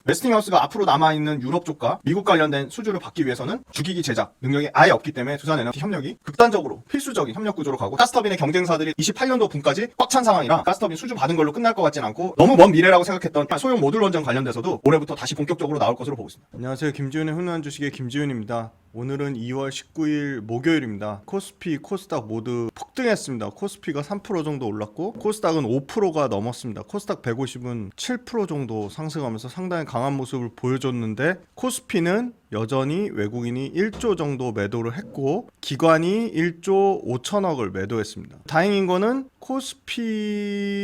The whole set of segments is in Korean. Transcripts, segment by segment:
웨스팅하우스가 앞으로 남아있는 유럽 쪽과 미국 관련된 수주를 받기 위해서는 주기기 제작 능력이 아예 없기 때문에 두산에너지 협력이 극단적으로 필수적인 협력 구조로 가고, 가스터빈의 경쟁사들이 28년도 분까지 꽉 찬 상황이라 가스터빈 수주 받은 걸로 끝날 것 같진 않고, 너무 먼 미래라고 생각했던 소형 모듈 원전 관련돼서도 올해부터 다시 본격적으로 나올 것으로 보고 있습니다. 안녕하세요. 김지훈의 훈훈한 주식의 김지훈입니다. 오늘은 2월 19일 목요일입니다. 코스피, 코스닥 모두 폭등했습니다. 코스피가 3% 정도 올랐고 코스닥은 5%가 넘었습니다. 코스닥 150은 7% 정도 상승하면서 상당히 강한 모습을 보여줬는데, 코스피는 여전히 외국인이 1조 정도 매도를 했고 기관이 1조 5천억을 매도했습니다. 다행인 거는 코스피는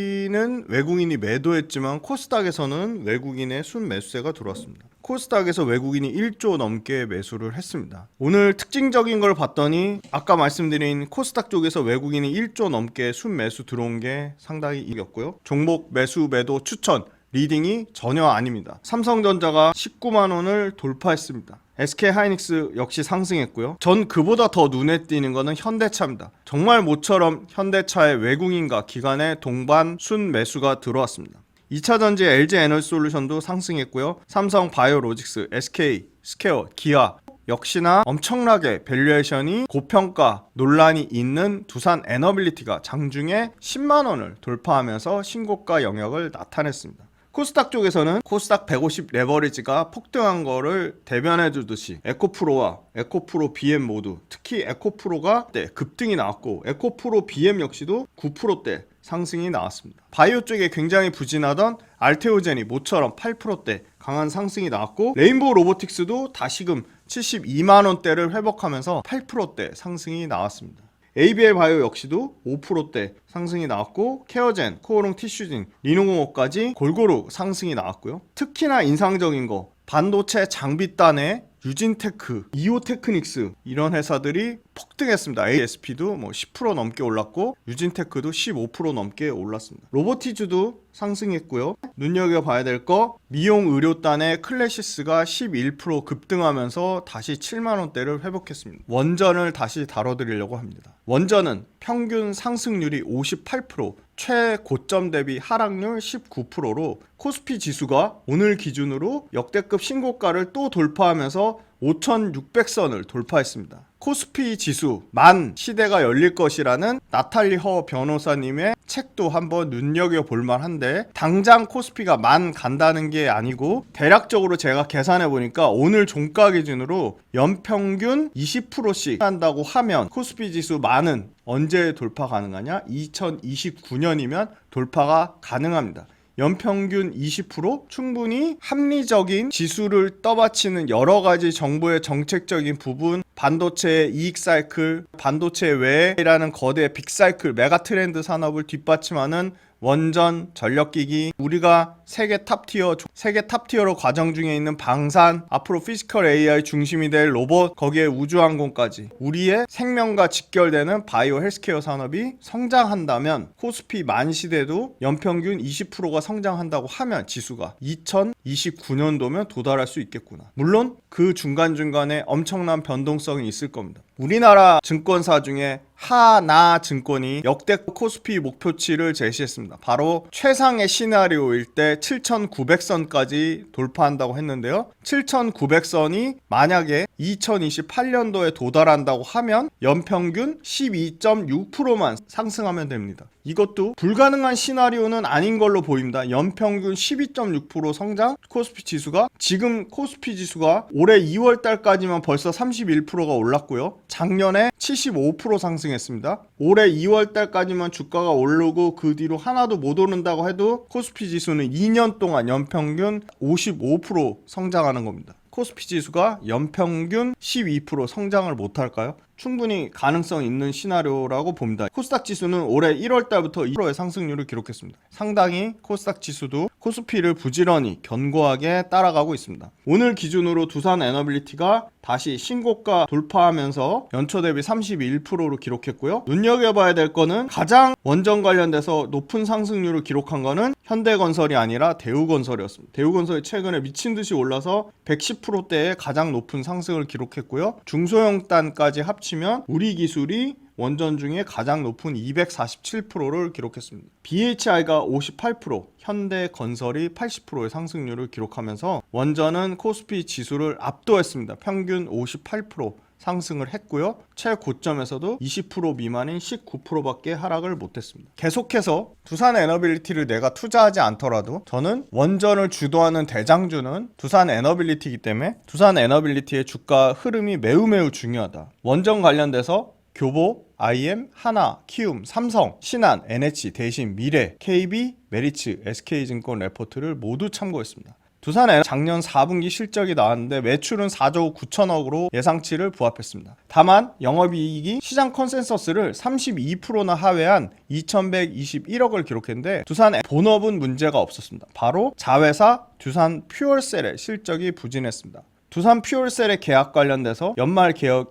외국인이 매도했지만 코스닥에서는 외국인의 순매수세가 들어왔습니다. 코스닥에서 외국인이 1조 넘게 매수를 했습니다. 오늘 특징적인 걸 봤더니 아까 말씀드린 코스닥 쪽에서 외국인이 1조 넘게 순매수 들어온 게 상당히 이겼고요. 종목 매수 매도 추천 리딩이 전혀 아닙니다. 삼성전자가 19만 원을 돌파했습니다. SK하이닉스 역시 상승했고요. 전 그보다 더 눈에 띄는 거는 현대차입니다. 정말 모처럼 현대차의 외국인과 기관의 동반 순매수가 들어왔습니다. 2차전지 LG에너지솔루션도 상승했고요. 삼성 바이오로직스, SK, 스퀘어, 기아 역시나 엄청나게 밸류에이션이 고평가 논란이 있는 두산 에너빌리티가 장중에 10만 원을 돌파하면서 신고가 영역을 나타냈습니다. 코스닥 쪽에서는 코스닥 150 레버리지가 폭등한 거를 대변해 주듯이 에코프로와 에코프로 BM 모두, 특히 에코프로가 급등이 나왔고 에코프로 BM 역시도 9%대 상승이 나왔습니다. 바이오 쪽에 굉장히 부진하던 알테오젠이 모처럼 8%대 강한 상승이 나왔고, 레인보우 로보틱스도 다시금 72만 원대를 회복하면서 8%대 상승이 나왔습니다. ABL 바이오 역시도 5%대 상승이 나왔고, 케어젠, 코오롱 티슈진, 리노공업까지 골고루 상승이 나왔고요. 특히나 인상적인 거 반도체 장비단의 유진테크, 이오테크닉스 이런 회사들이 폭등했습니다. ASP도 10% 넘게 올랐고 유진테크도 15% 넘게 올랐습니다. 로보티즈도 상승했고요. 눈여겨봐야 될 거 미용 의료단의 클래시스가 11% 급등하면서 다시 7만 원대를 회복했습니다. 원전을 다시 다뤄드리려고 합니다. 원전은 평균 상승률이 58%, 최고점 대비 하락률 19%로 코스피 지수가 오늘 기준으로 역대급 신고가를 또 돌파하면서 5,600선을 돌파했습니다. 코스피 지수 만 시대가 열릴 것이라는 나탈리 허 변호사님의 책도 한번 눈여겨볼 만한데, 당장 코스피가 만 간다는 게 아니고 대략적으로 제가 계산해 보니까 오늘 종가 기준으로 연평균 20%씩 한다고 하면 코스피 지수 만은 언제 돌파 가능하냐? 2029년이면 돌파가 가능합니다. 연평균 20% 충분히 합리적인 지수를 떠받치는 여러 가지 정부의 정책적인 부분, 반도체의 이익 사이클, 반도체 외라는 거대 빅 사이클, 메가 트렌드 산업을 뒷받침하는 원전, 전력기기, 우리가 세계 탑티어로 과정 중에 있는 방산, 앞으로 피지컬 AI 중심이 될 로봇, 거기에 우주항공까지 우리의 생명과 직결되는 바이오 헬스케어 산업이 성장한다면 코스피 만 시대도 연평균 20%가 성장한다고 하면 지수가 2029년도면 도달할 수 있겠구나. 물론 그 중간중간에 엄청난 변동성이 있을 겁니다. 우리나라 증권사 중에 하나증권이 역대급 코스피 목표치를 제시했습니다. 바로 최상의 시나리오일 때 7,900선까지 돌파한다고 했는데요. 7,900선이 만약에 2028년도에 도달한다고 하면 연평균 12.6%만 상승하면 됩니다. 이것도 불가능한 시나리오는 아닌 걸로 보입니다. 연평균 12.6% 성장, 코스피 지수가 지금 코스피 지수가 올해 2월 달까지만 벌써 31%가 올랐고요. 작년에 75% 상승했습니다. 올해 2월 달까지만 주가가 오르고 그 뒤로 하나도 못 오른다고 해도 코스피 지수는 2년 동안 연평균 55% 성장하는 겁니다. 코스피 지수가 연평균 12% 성장을 못할까요? 충분히 가능성 있는 시나리오라고 봅니다. 코스닥 지수는 올해 1월 달부터 2%의 상승률을 기록했습니다. 상당히 코스닥 지수도 코스피를 부지런히 견고하게 따라가고 있습니다. 오늘 기준으로 두산 에너빌리티가 다시 신고가 돌파하면서 연초 대비 31%로 기록했고요. 눈여겨봐야 될 거는 가장 원전 관련돼서 높은 상승률을 기록한 거는 현대건설이 아니라 대우건설이었습니다. 대우건설이 최근에 미친듯이 올라서 110%대의 가장 높은 상승을 기록했고요. 중소형단까지 합치면 우리 기술이 원전 중에 가장 높은 247%를 기록했습니다. BHI가 58%, 현대건설이 80%의 상승률을 기록하면서 원전은 코스피 지수를 압도했습니다. 평균 58% 상승을 했고요. 최고점에서도 20% 미만인 19%밖에 하락을 못했습니다. 계속해서 두산 에너빌리티를 내가 투자하지 않더라도 저는 원전을 주도하는 대장주는 두산 에너빌리티이기 때문에 두산 에너빌리티의 주가 흐름이 매우 중요하다. 원전 관련돼서 교보, IM, 하나, 키움, 삼성, 신한, NH, 대신, 미래, KB, 메리츠, SK증권 레포트를 모두 참고했습니다. 두산에 작년 4분기 실적이 나왔는데 매출은 4조 9천억으로 예상치를 부합했습니다. 다만 영업이익이 시장 컨센서스를 32%나 하회한 2,121억을 기록했는데 두산의 본업은 문제가 없었습니다. 바로 자회사 두산 퓨얼셀의 실적이 부진했습니다. 두산 퓨얼셀의 계약 관련돼서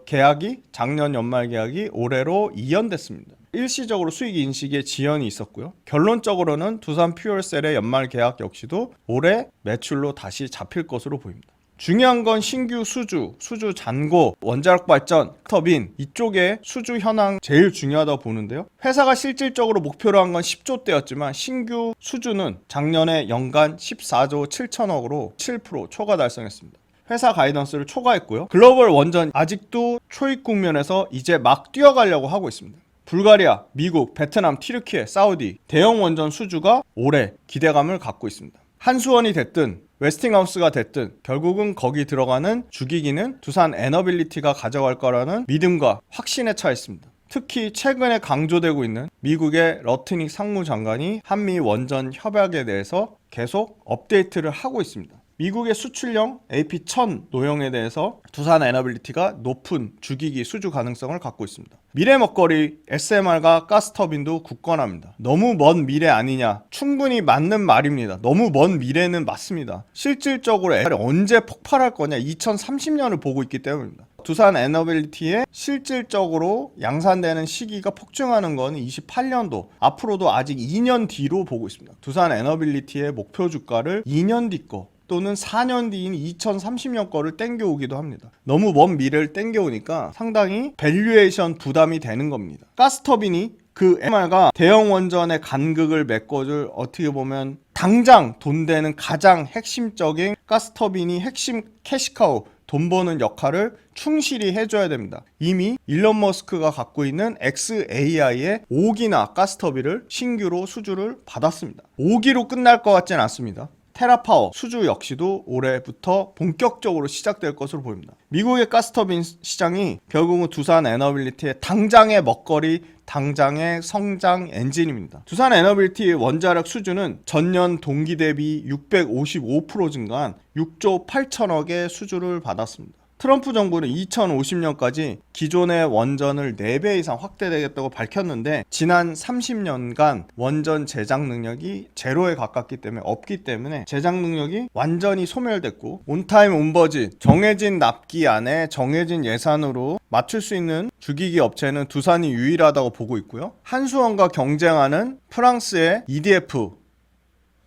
계약이 작년 연말 계약이 올해로 이연됐습니다. 일시적으로 수익 인식에 지연이 있었고요. 결론적으로는 두산 퓨얼셀의 연말 계약 역시도 올해 매출로 다시 잡힐 것으로 보입니다. 중요한 건 신규 수주 잔고, 원자력 발전, 터빈 이쪽에 수주 현황 제일 중요하다고 보는데요. 회사가 실질적으로 목표로 한 건 10조대였지만 신규 수주는 작년에 연간 14조 7천억으로 7% 초과 달성했습니다. 회사 가이던스를 초과했고요. 글로벌 원전 아직도 초입 국면에서 이제 막 뛰어가려고 하고 있습니다. 불가리아, 미국, 베트남, 튀르키예, 사우디 대형 원전 수주가 올해 기대감을 갖고 있습니다. 한수원이 됐든 웨스팅하우스가 됐든 결국은 거기 들어가는 주기기는 두산 에너빌리티가 가져갈 거라는 믿음과 확신에 차 있습니다. 특히 최근에 강조되고 있는 미국의 러트닉 상무장관이 한미 원전 협약에 대해서 계속 업데이트를 하고 있습니다. 미국의 수출형 AP1000 노형에 대해서 두산 에너빌리티가 높은 주기기 수주 가능성을 갖고 있습니다. 미래 먹거리 SMR과 가스터빈도 굳건합니다. 너무 먼 미래 아니냐? 충분히 맞는 말입니다. 너무 먼 미래는 맞습니다. 실질적으로 언제 폭발할 거냐? 2030년을 보고 있기 때문입니다. 두산 에너빌리티에 실질적으로 양산되는 시기가 폭증하는 건 28년도, 앞으로도 아직 2년 뒤로 보고 있습니다. 두산 에너빌리티의 목표 주가를 2년 뒤 거 또는 4년 뒤인 2030년 거를 땡겨오기도 합니다. 너무 먼 미래를 땡겨오니까 상당히 밸류에이션 부담이 되는 겁니다. 가스터빈이 그 MR가 대형 원전의 간극을 메꿔줄 어떻게 보면 당장 돈 되는 가장 핵심적인 가스터빈이 핵심 캐시카우 돈 버는 역할을 충실히 해줘야 됩니다. 이미 일론 머스크가 갖고 있는 xAI의 5기나 가스터빈을 신규로 수주를 받았습니다. 5기로 끝날 것 같진 않습니다. 테라파워 수주 역시도 올해부터 본격적으로 시작될 것으로 보입니다. 미국의 가스터빈 시장이 결국은 두산 에너빌리티의 당장의 먹거리, 당장의 성장 엔진입니다. 두산 에너빌리티의 원자력 수주는 전년 동기 대비 655% 증가한 6조 8천억의 수주를 받았습니다. 트럼프 정부는 2050년까지 기존의 원전을 4배 이상 확대되겠다고 밝혔는데 지난 30년간 원전 제작 능력이 제로에 가깝기 때문에 없기 때문에 제작 능력이 완전히 소멸됐고 온타임 온버짓 정해진 납기 안에 정해진 예산으로 맞출 수 있는 주기기 업체는 두산이 유일하다고 보고 있고요. 한수원과 경쟁하는 프랑스의 EDF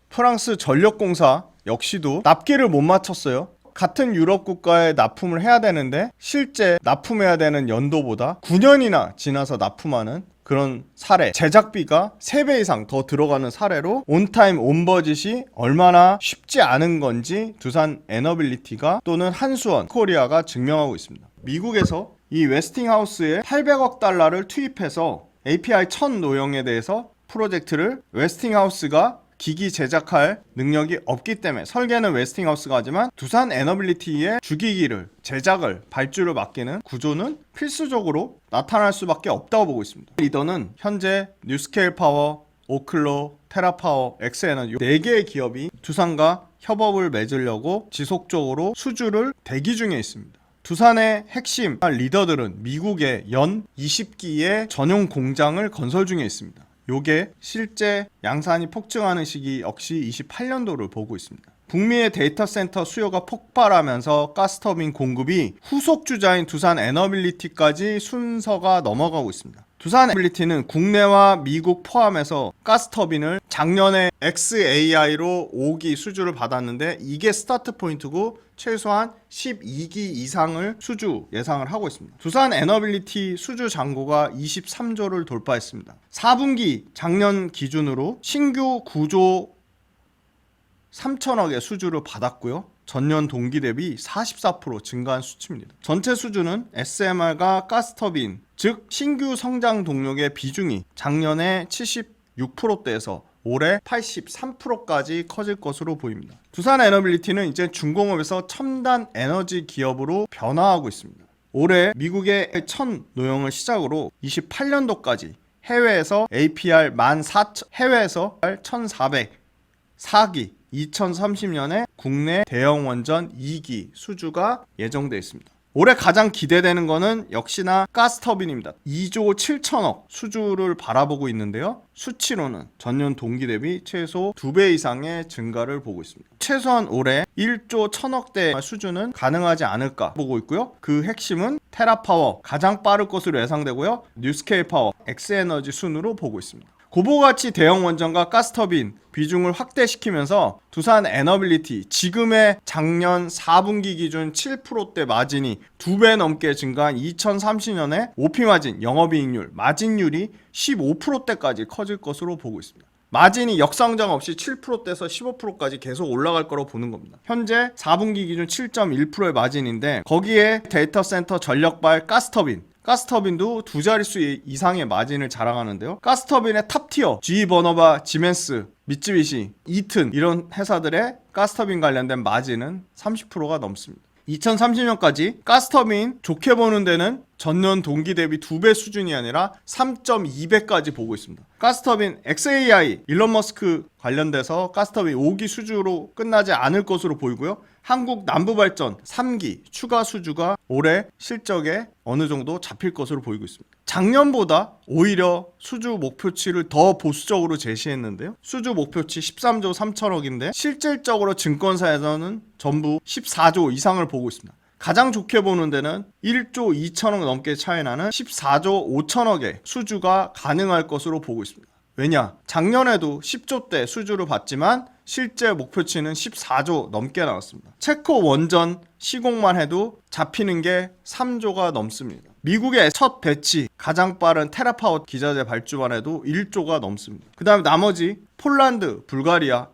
프랑스 전력공사 역시도 납기를 못 맞췄어요. 같은 유럽 국가에 납품을 해야 되는데 실제 납품해야 되는 연도보다 9년이나 지나서 납품하는 그런 사례, 제작비가 3배 이상 더 들어가는 사례로 온타임 온버짓이 얼마나 쉽지 않은 건지 두산 에너빌리티가 또는 한수원 코리아가 증명하고 있습니다. 미국에서 이 웨스팅하우스에 800억 달러를 투입해서 API 1000 노형에 대해서 프로젝트를 웨스팅하우스가 기기 제작할 능력이 없기 때문에 설계는 웨스팅하우스가 하지만 두산 에너빌리티의 주기기를 제작을 발주를 맡기는 구조는 필수적으로 나타날 수밖에 없다고 보고 있습니다. 리더는 현재 뉴스케일 파워, 오클로, 테라파워, 엑스에너지 4개의 기업이 두산과 협업을 맺으려고 지속적으로 수주를 대기 중에 있습니다. 두산의 핵심 리더들은 미국의 연 20기의 전용 공장을 건설 중에 있습니다. 요게 실제 양산이 폭증하는 시기 역시 28년도를 보고 있습니다. 북미의 데이터 센터 수요가 폭발하면서 가스터빈 공급이 후속 주자인 두산 에너빌리티까지 순서가 넘어가고 있습니다. 두산 에너빌리티는 국내와 미국 포함해서 가스터빈을 작년에 XAI로 5기 수주를 받았는데 이게 스타트 포인트고 최소한 12기 이상을 수주 예상을 하고 있습니다. 두산 에너빌리티 수주 잔고가 23조를 돌파했습니다. 4분기 작년 기준으로 신규 9조 3천억의 수주를 받았고요. 전년 동기 대비 44% 증가한 수치입니다. 전체 수주는 SMR과 가스터빈, 즉 신규 성장 동력의 비중이 작년에 76%대에서 올해 83%까지 커질 것으로 보입니다. 두산 에너빌리티는 이제 중공업에서 첨단 에너지 기업으로 변화하고 있습니다. 올해 미국의 첫 노영을 시작으로 28년도까지 해외에서 APR 14,000, 해외에서 1,404기, 2030년에 국내 대형 원전 2기 수주가 예정되어 있습니다. 올해 가장 기대되는 것은 역시나 가스터빈입니다. 2조 7천억 수주를 바라보고 있는데요. 수치로는 전년 동기 대비 최소 2배 이상의 증가를 보고 있습니다. 최소한 올해 1조 1천억대 수주는 가능하지 않을까 보고 있고요. 그 핵심은 테라파워 가장 빠를 것으로 예상되고요. 뉴스케일 파워, 엑스에너지 순으로 보고 있습니다. 고부가치 대형 원전과 가스터빈 비중을 확대시키면서 두산 에너빌리티 지금의 작년 4분기 기준 7%대 마진이 2배 넘게 증가한 2030년에 OP 마진, 영업이익률, 마진율이 15%대까지 커질 것으로 보고 있습니다. 마진이 역상장 없이 7%대에서 15%까지 계속 올라갈 거로 보는 겁니다. 현재 4분기 기준 7.1%의 마진인데 거기에 데이터 센터 전력발 가스터빈도 두 자릿수 이상의 마진을 자랑하는데요. 가스터빈의 탑티어 GE 버너바, 지멘스, 미쯔비시, 이튼 이런 회사들의 가스터빈 관련된 마진은 30%가 넘습니다. 2030년까지 가스터빈 좋게 보는 데는 전년 동기 대비 2배 수준이 아니라 3.2배까지 보고 있습니다. 가스터빈 XAI 일론 머스크 관련돼서 가스터빈 5기 수주로 끝나지 않을 것으로 보이고요. 한국 남부발전 3기 추가 수주가 올해 실적에 어느 정도 잡힐 것으로 보이고 있습니다. 작년보다 오히려 수주 목표치를 더 보수적으로 제시했는데요. 수주 목표치 13조 3천억인데 실질적으로 증권사에서는 전부 14조 이상을 보고 있습니다. 가장 좋게 보는 데는 1조 2천억 넘게 차이 나는 14조 5천억의 수주가 가능할 것으로 보고 있습니다. 왜냐? 작년에도 10조대 수주를 받지만 실제 목표치는 14조 넘게 나왔습니다. 체코 원전 시공만 해도 잡히는 게 3조가 넘습니다. 미국의 첫 배치 가장 빠른 테라파워 기자재 발주만 해도 1조가 넘습니다. 그 다음에 나머지 폴란드, 불가리아,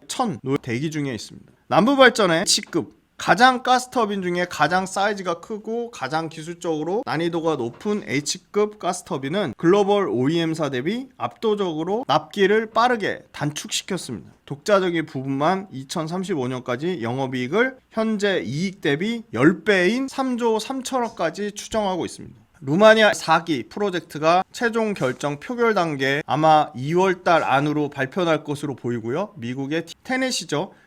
대기 중에 있습니다. 남부발전의 H급 가장 가스터빈 중에 가장 사이즈가 크고 가장 기술적으로 난이도가 높은 H급 가스터빈은 글로벌 OEM사 대비 압도적으로 납기를 빠르게 단축시켰습니다. 독자적인 부분만 2035년까지 영업이익을 현재 이익 대비 10배인 3조 3천억까지 추정하고 있습니다. 루마니아 4기 프로젝트가 최종 결정 표결 단계에 아마 2월달 안으로 발표날 것으로 보이고요. 미국의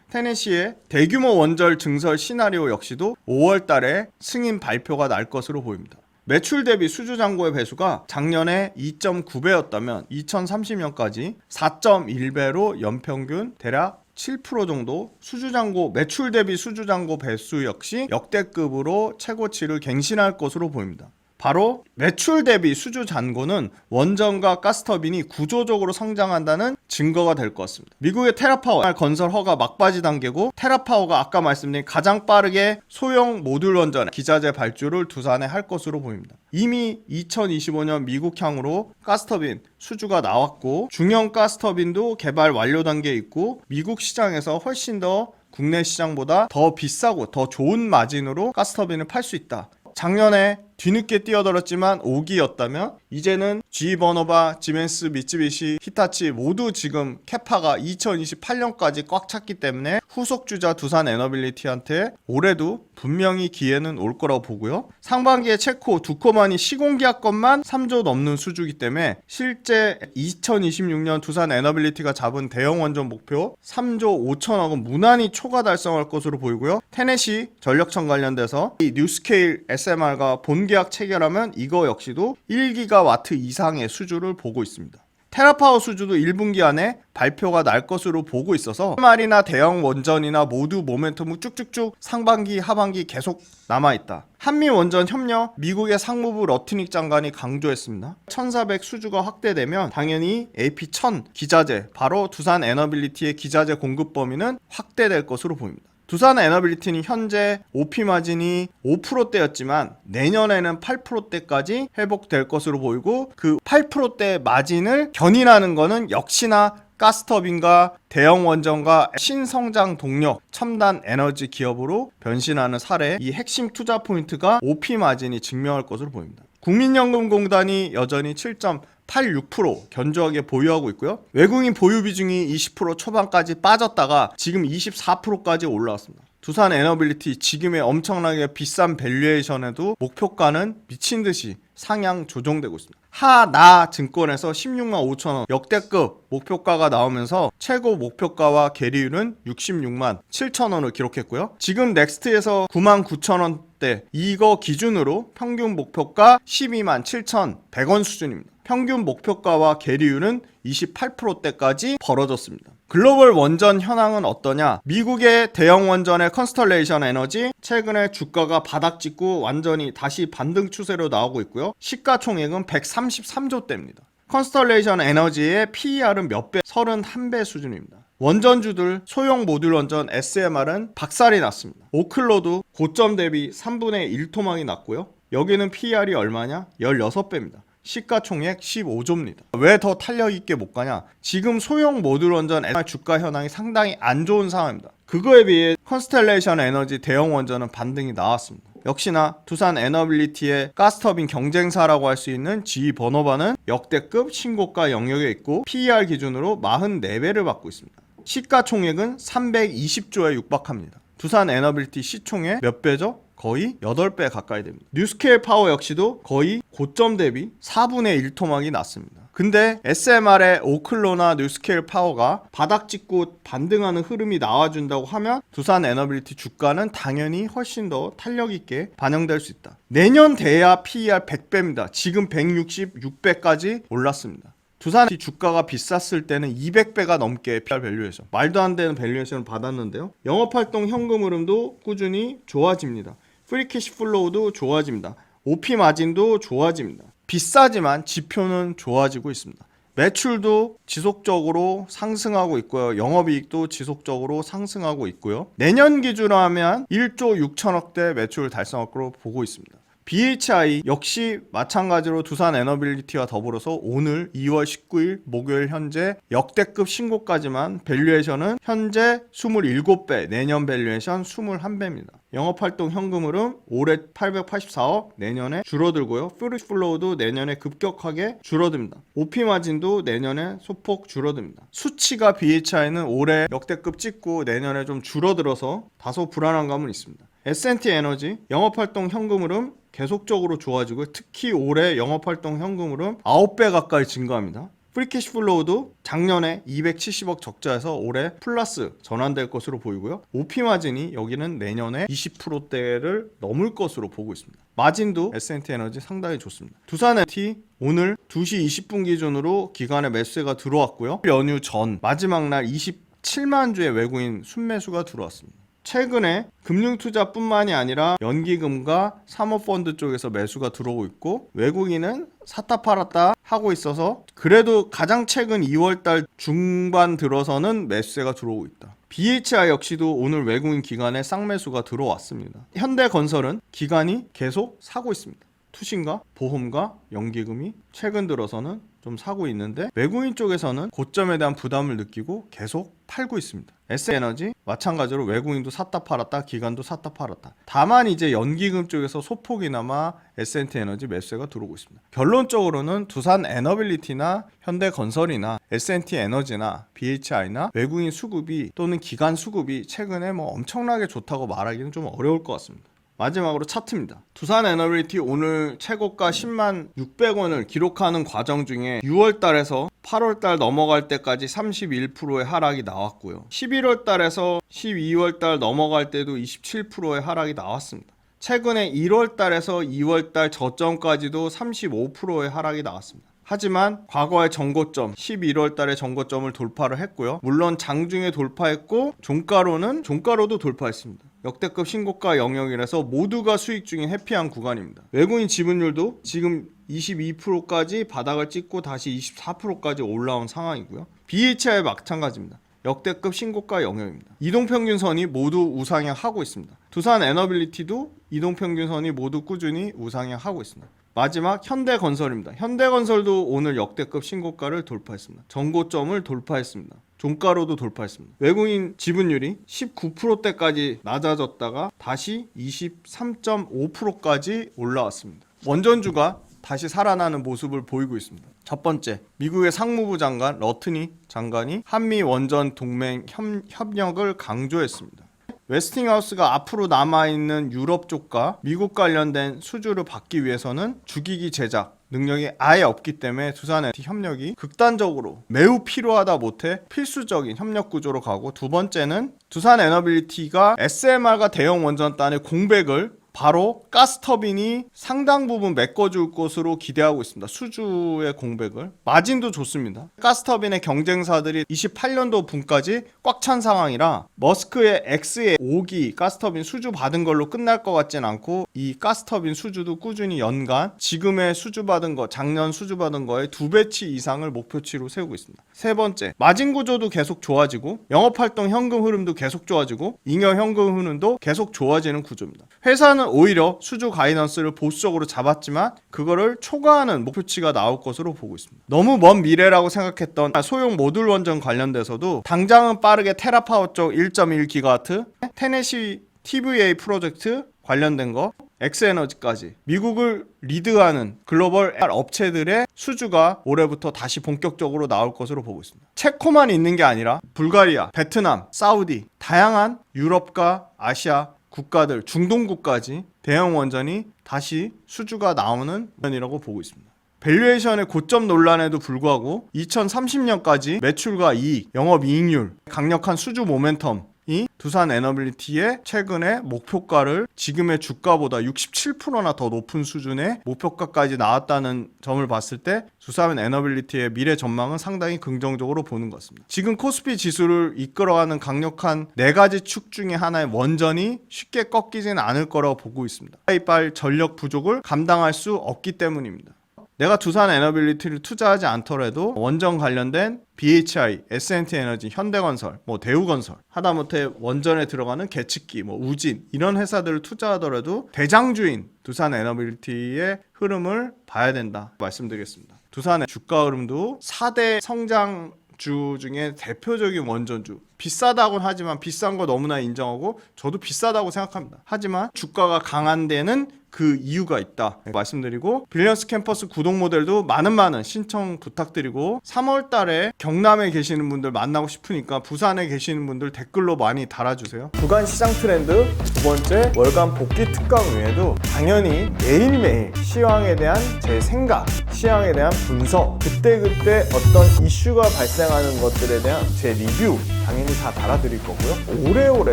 테네시의 대규모 원전 증설 시나리오 역시도 5월 달에 승인 발표가 날 것으로 보입니다. 매출 대비 수주 잔고의 배수가 작년에 2.9배였다면 2030년까지 4.1배로 연평균 대략 7% 정도 수주잔고 매출 대비 수주잔고 배수 역시 역대급으로 최고치를 갱신할 것으로 보입니다. 바로 매출 대비 수주 잔고는 원전과 가스터빈이 구조적으로 성장한다는 증거가 될 것 같습니다. 미국의 테라파워 건설 허가 막바지 단계고 테라파워가 아까 말씀드린 가장 빠르게 소형 모듈 원전 기자재 발주를 두산에 할 것으로 보입니다. 이미 2025년 미국향으로 가스터빈 수주가 나왔고 중형 가스터빈도 개발 완료 단계에 있고 미국 시장에서 훨씬 더 국내 시장보다 더 비싸고 더 좋은 마진으로 가스터빈을 팔 수 있다. 작년에 뒤늦게 뛰어들었지만 5기였다면 이제는 GE 버너바, 지멘스, 미쯔비시, 히타치 모두 지금 캐파가 2028년까지 꽉 찼기 때문에 후속 주자 두산 에너빌리티한테 올해도 분명히 기회는 올 거라고 보고요. 상반기에 체코 두코만이 시공계약 것만 3조 넘는 수주이기 때문에 실제 2026년 두산 에너빌리티가 잡은 대형 원전 목표 3조 5천억은 무난히 초과 달성할 것으로 보이고요. 테네시 전력청 관련돼서 이 뉴스케일 SMR과 본 계약 체결하면 이거 역시도 1기가와트 이상의 수주를 보고 있습니다. 테라파워 수주도 1분기 안에 발표가 날 것으로 보고 있어서 SMR이나 대형 원전이나 모두 모멘텀이 쭉쭉쭉 상반기 하반기 계속 남아있다. 한미 원전 협력 미국의 상무부 러트닉 장관이 강조했습니다. 1400 수주가 확대되면 당연히 AP1000 기자재 바로 두산 에너빌리티의 기자재 공급 범위는 확대될 것으로 보입니다. 두산 에너빌리티는 현재 OP 마진이 5%대였지만 내년에는 8%대까지 회복될 것으로 보이고 그 8%대 마진을 견인하는 것은 역시나 가스터빈과 대형 원전과 신성장 동력 첨단 에너지 기업으로 변신하는 사례, 이 핵심 투자 포인트가 OP 마진이 증명할 것으로 보입니다. 국민연금공단이 여전히 7.86% 견조하게 보유하고 있고요. 외국인 보유 비중이 20% 초반까지 빠졌다가 지금 24%까지 올라왔습니다. 두산 에너빌리티 지금의 엄청나게 비싼 밸류에이션에도 목표가는 미친듯이 상향 조정되고 있습니다. 하나 증권에서 16만 5천원 역대급 목표가가 나오면서 최고 목표가와 계리율은 66만 7천원을 기록했고요. 지금 넥스트에서 9만 9천원대 이거 기준으로 평균 목표가 12만 7,100원 수준입니다. 평균 목표가와 계리율은 28%대까지 벌어졌습니다. 글로벌 원전 현황은 어떠냐? 미국의 대형 원전의 컨스텔레이션 에너지 최근에 주가가 바닥 찍고 완전히 다시 반등 추세로 나오고 있고요. 시가총액은 133조대입니다. 컨스텔레이션 에너지의 PER은 몇 배? 31배 수준입니다. 원전주들 소형 모듈 원전 SMR은 박살이 났습니다. 오클로도 고점 대비 3분의 1 토막이 났고요. 여기는 PER이 얼마냐? 16배입니다. 시가총액 15조입니다. 왜 더 탄력있게 못 가냐? 지금 소형 모듈 원전 SMR 주가 현황이 상당히 안 좋은 상황입니다. 그거에 비해 컨스텔레이션 에너지 대형 원전은 반등이 나왔습니다. 역시나 두산 에너빌리티의 가스터빈 경쟁사라고 할 수 있는 GE 버너바는 역대급 신고가 영역에 있고 PER 기준으로 44배를 받고 있습니다. 시가총액은 320조에 육박합니다. 두산 에너빌리티 시총의 몇 배죠? 거의 8배 가까이 됩니다. 뉴스케일 파워 역시도 거의 고점 대비 4분의 1 토막이 났습니다. 근데 SMR의 오클로나 뉴스케일 파워가 바닥 찍고 반등하는 흐름이 나와준다고 하면 두산 에너빌리티 주가는 당연히 훨씬 더 탄력 있게 반영될 수 있다. 내년 돼야 PER 100배입니다. 지금 166배까지 올랐습니다. 두산 주가가 비쌌을 때는 200배가 넘게 PR 밸류에이션, 말도 안 되는 밸류에이션을 받았는데요. 영업활동 현금 흐름도 꾸준히 좋아집니다. 프리캐시 플로우도 좋아집니다. OP 마진도 좋아집니다. 비싸지만 지표는 좋아지고 있습니다. 매출도 지속적으로 상승하고 있고요. 영업이익도 지속적으로 상승하고 있고요. 내년 기준으로 하면 1조 6천억대 매출 달성할 것으로 보고 있습니다. BHI 역시 마찬가지로 두산 에너빌리티와 더불어서 오늘 2월 19일 목요일 현재 역대급 신고까지만 밸류에이션은 현재 27배, 내년 밸류에이션 21배입니다. 영업활동 현금 흐름 올해 884억, 내년에 줄어들고요. 프리 플로우도 내년에 급격하게 줄어듭니다. OP 마진도 내년에 소폭 줄어듭니다. 수치가 BHI는 올해 역대급 찍고 내년에 좀 줄어들어서 다소 불안한 감은 있습니다. S&T 에너지 영업활동 현금 흐름 계속적으로 좋아지고 특히 올해 영업활동 현금 흐름 9배 가까이 증가합니다. 프리캐시 플로우도 작년에 270억 적자에서 올해 플러스 전환될 것으로 보이고요. OP 마진이 여기는 내년에 20%대를 넘을 것으로 보고 있습니다. 마진도 S&T 에너지 상당히 좋습니다. 두산 에너지 오늘 2시 20분 기준으로 기관의 매수세가 들어왔고요. 연휴 전 마지막 날 27만 주의 외국인 순매수가 들어왔습니다. 최근에 금융투자뿐만이 아니라 연기금과 사모펀드 쪽에서 매수가 들어오고 있고 외국인은 샀다 팔았다 하고 있어서 그래도 가장 최근 2월달 중반 들어서는 매수세가 들어오고 있다. BHI 역시도 오늘 외국인 기관에 쌍매수가 들어왔습니다. 현대건설은 기관이 계속 사고 있습니다. 투신과 보험과 연기금이 최근 들어서는 좀 사고 있는데 외국인 쪽에서는 고점에 대한 부담을 느끼고 계속 팔고 있습니다. S에너지 마찬가지로 외국인도 샀다 팔았다, 기관도 샀다 팔았다. 다만 이제 연기금 쪽에서 소폭이나마 S&T 에너지 매수세가 들어오고 있습니다. 결론적으로는 두산 에너빌리티나 현대건설이나 S&T 에너지나 BHI나 외국인 수급이 또는 기관 수급이 최근에 뭐 엄청나게 좋다고 말하기는 좀 어려울 것 같습니다. 마지막으로 차트입니다. 두산 에너빌리티 오늘 최고가 10만 600원을 기록하는 과정 중에 6월달에서 8월달 넘어갈 때까지 31%의 하락이 나왔고요. 11월달에서 12월달 넘어갈 때도 27%의 하락이 나왔습니다. 최근에 1월달에서 2월달 저점까지도 35%의 하락이 나왔습니다. 하지만 과거의 정고점 11월 달에 정고점을 돌파를 했고요. 물론 장중에 돌파했고 종가로도 돌파했습니다. 역대급 신고가 영역이라서 모두가 수익 중인 해피한 구간입니다. 외국인 지분율도 지금 22%까지 바닥을 찍고 다시 24%까지 올라온 상황이고요. BHI 마찬가지입니다. 역대급 신고가 영역입니다. 이동평균선이 모두 우상향하고 있습니다. 두산 에너빌리티도 이동평균선이 모두 꾸준히 우상향하고 있습니다. 마지막 현대건설입니다. 현대건설도 오늘 역대급 신고가를 돌파했습니다. 정고점을 돌파했습니다. 종가로도 돌파했습니다. 외국인 지분율이 19%대까지 낮아졌다가 다시 23.5%까지 올라왔습니다. 원전주가 다시 살아나는 모습을 보이고 있습니다. 첫 번째, 미국의 상무부 장관 러트니 장관이 한미 원전 동맹 협력을 강조했습니다. 웨스팅하우스가 앞으로 남아있는 유럽 쪽과 미국 관련된 수주를 받기 위해서는 주기기 제작 능력이 아예 없기 때문에 두산 에너지 협력이 극단적으로 매우 필요하다 못해 필수적인 협력 구조로 가고, 두 번째는 두산 에너빌리티가 SMR과 대형 원전단의 공백을 바로 가스터빈이 상당 부분 메꿔줄 것으로 기대하고 있습니다. 수주의 공백을. 마진도 좋습니다. 가스터빈의 경쟁사들이 28년도 분까지 꽉 찬 상황이라 머스크의 X의 5기 가스터빈 수주 받은 걸로 끝날 것 같진 않고, 이 가스터빈 수주도 꾸준히 연간 지금의 수주 받은 거, 작년 수주 받은 거의 2배치 이상을 목표치로 세우고 있습니다. 세 번째, 마진 구조도 계속 좋아지고 영업활동 현금 흐름도 계속 좋아지고 잉여 현금 흐름도 계속 좋아지는 구조입니다. 회사는 오히려 수주 가이던스를 보수적으로 잡았지만 그거를 초과하는 목표치가 나올 것으로 보고 있습니다. 너무 먼 미래라고 생각했던 소형 모듈 원전 관련돼서도 당장은 빠르게 테라파워 쪽 1.1기가와트, 테네시 TVA 프로젝트 관련된 거, 엑스에너지까지 미국을 리드하는 글로벌 업체들의 수주가 올해부터 다시 본격적으로 나올 것으로 보고 있습니다. 체코만 있는 게 아니라 불가리아, 베트남, 사우디, 다양한 유럽과 아시아 국가들, 중동국까지 대형 원전이 다시 수주가 나오는 원전이라고 보고 있습니다. 밸류에이션의 고점 논란에도 불구하고 2030년까지 매출과 이익, 영업이익률, 강력한 수주 모멘텀이 두산 에너빌리티의 최근의 목표가를 지금의 주가보다 67%나 더 높은 수준의 목표가까지 나왔다는 점을 봤을 때 두산 에너빌리티의 미래 전망은 상당히 긍정적으로 보는 것 같습니다. 지금 코스피 지수를 이끌어가는 강력한 4가지 축 중에 하나의 원전이 쉽게 꺾이지는 않을 거라고 보고 있습니다. 이빨 전력 부족을 감당할 수 없기 때문입니다. 내가 두산 에너빌리티를 투자하지 않더라도 원전 관련된 BHI, S&T 에너지, 현대건설, 대우건설, 하다못해 원전에 들어가는 계측기, 우진 이런 회사들을 투자하더라도 대장주인 두산 에너빌리티의 흐름을 봐야 된다 말씀드리겠습니다. 두산의 주가 흐름도 4대 성장주 중에 대표적인 원전주. 비싸다고는 하지만 비싼 거 너무나 인정하고 저도 비싸다고 생각합니다. 하지만 주가가 강한 데는 그 이유가 있다 말씀드리고, 빌리언스 캠퍼스 구독 모델도 많은 신청 부탁드리고, 3월 달에 경남에 계시는 분들 만나고 싶으니까 부산에 계시는 분들 댓글로 많이 달아주세요. 주간 시장 트렌드, 두 번째 월간 복귀 특강 외에도 당연히 매일매일 시황에 대한 제 생각, 시황에 대한 분석, 그때그때 어떤 이슈가 발생하는 것들에 대한 제 리뷰 당연히 다 달아드릴 거고요. 오래오래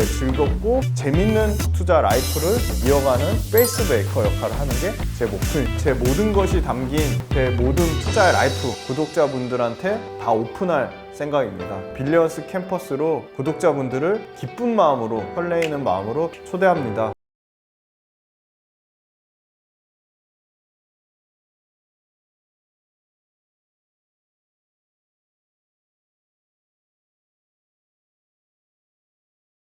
즐겁고 재밌는 투자 라이프를 이어가는 페이스 메이커 역할을 하는 게 제 목표입니다. 제 모든 것이 담긴 제 모든 투자 라이프 구독자분들한테 다 오픈할 생각입니다. 빌리언스 캠퍼스로 구독자분들을 기쁜 마음으로, 설레이는 마음으로 초대합니다.